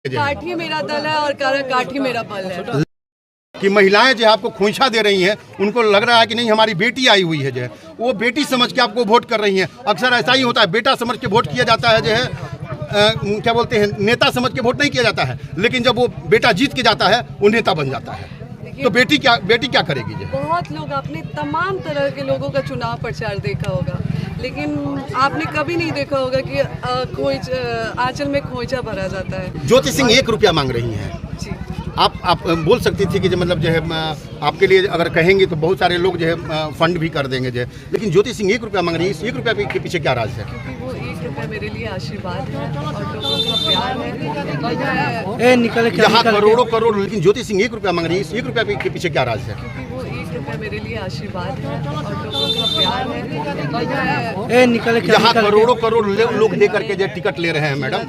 काठी मेरा दल है और काठी मेरा बल है। कि महिलाएं जो है आपको खोइछा दे रही हैं, उनको लग रहा है कि नहीं हमारी बेटी आई हुई है, जो है वो बेटी समझ के आपको वोट कर रही हैं। अक्सर ऐसा ही होता है, बेटा समझ के वोट किया जाता है, जो है क्या बोलते हैं, नेता समझ के वोट नहीं किया जाता है। लेकिन जब वो बेटा जीत के जाता है वो नेता बन जाता है। तो बेटी क्या करेगी? जो बहुत लोग आपने तमाम तरह के लोगों का चुनाव प्रचार देखा होगा, लेकिन आपने कभी नहीं देखा होगा कि आंचल में खोइछा भरा जाता है। ज्योति सिंह 1 रुपया मांग रही हैं। जी। आप बोल सकती थी कि जो मतलब जो है आपके लिए अगर कहेंगे तो बहुत सारे लोग जो है फंड भी कर देंगे, जो है, लेकिन ज्योति सिंह 1 रुपया मांग रही है। इस 1 रुपया के पीछे क्या राज है? क्योंकि वो 1 रुपया मेरे लिए आशीर्वाद है और लोगों का प्यार है। यहाँ करोड़ों करोड़, लेकिन ज्योति सिंह 1 रुपया मांग रही है। इस 1 रुपया के पीछे क्या राज है? क्योंकि वो 1 रुपया मेरे लिए आशीर्वाद है और लोगों का प्यार है। यहाँ करोड़ों करोड़ लोग लेकर के जो टिकट ले रहे हैं मैडम।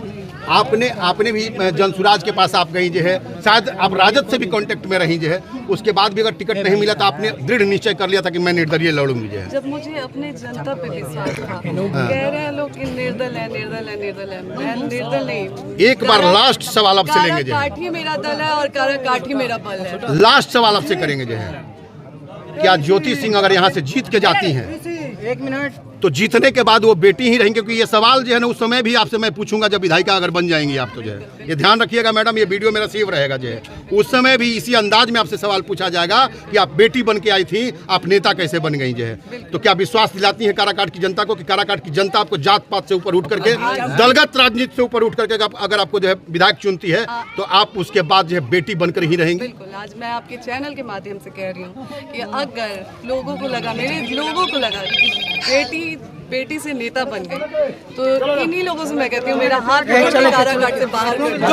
आपने भी जनसुराज के पास आप गई, जो है शायद आप राजद से भी कांटेक्ट में रही, जो है उसके बाद भी अगर टिकट नहीं मिला तो आपने दृढ़ निश्चय कर लिया था कि मैं निर्दलीय लड़ूंगी। जो है जब मुझे अपने जनता पे विश्वास था, कह रहे हैं लोग कि निर्दल है, मैं निर्दल नहीं। एक बार लास्ट सवाल आपसे लेंगे, जो है काठी मेरा दल है और काठी मेरा बल है। लास्ट सवाल आपसे करेंगे, जो है क्या ज्योति सिंह अगर यहाँ से जीत के जाती हैं 1 मिनट तो जीतने के बाद वो बेटी ही रहेंगी? क्योंकि ये सवाल जो है ना उस समय भी आपसे मैं पूछूंगा जब विधायिका अगर बन जाएंगी आप, तो जो है ये ध्यान रखिएगा मैडम, ये वीडियो मेरा सेव रहेगा। जो है उस समय भी इसी अंदाज में आपसे सवाल पूछा जाएगा कि आप बेटी बन के आई थी, आप नेता कैसे बन गई? जो है तो क्या विश्वास दिलाती है काराकाट की जनता को कि काराकाट की जनता आपको जात पात से ऊपर उठ करके, दलगत राजनीति से ऊपर उठ करके अगर आपको जो है विधायक चुनती है तो आप उसके बाद जो है बेटी बनकर ही रहेंगी? बिल्कुल। आज मैं आपके चैनल के माध्यम से कह रही हूँ कि अगर लोगों को लगा, मेरे लोगों को लगा कि बेटी से नेता बन गई, तो इन्हीं लोगों से मैं कहती हूँ मेरा हाथ कारागार से बाहर कर दो।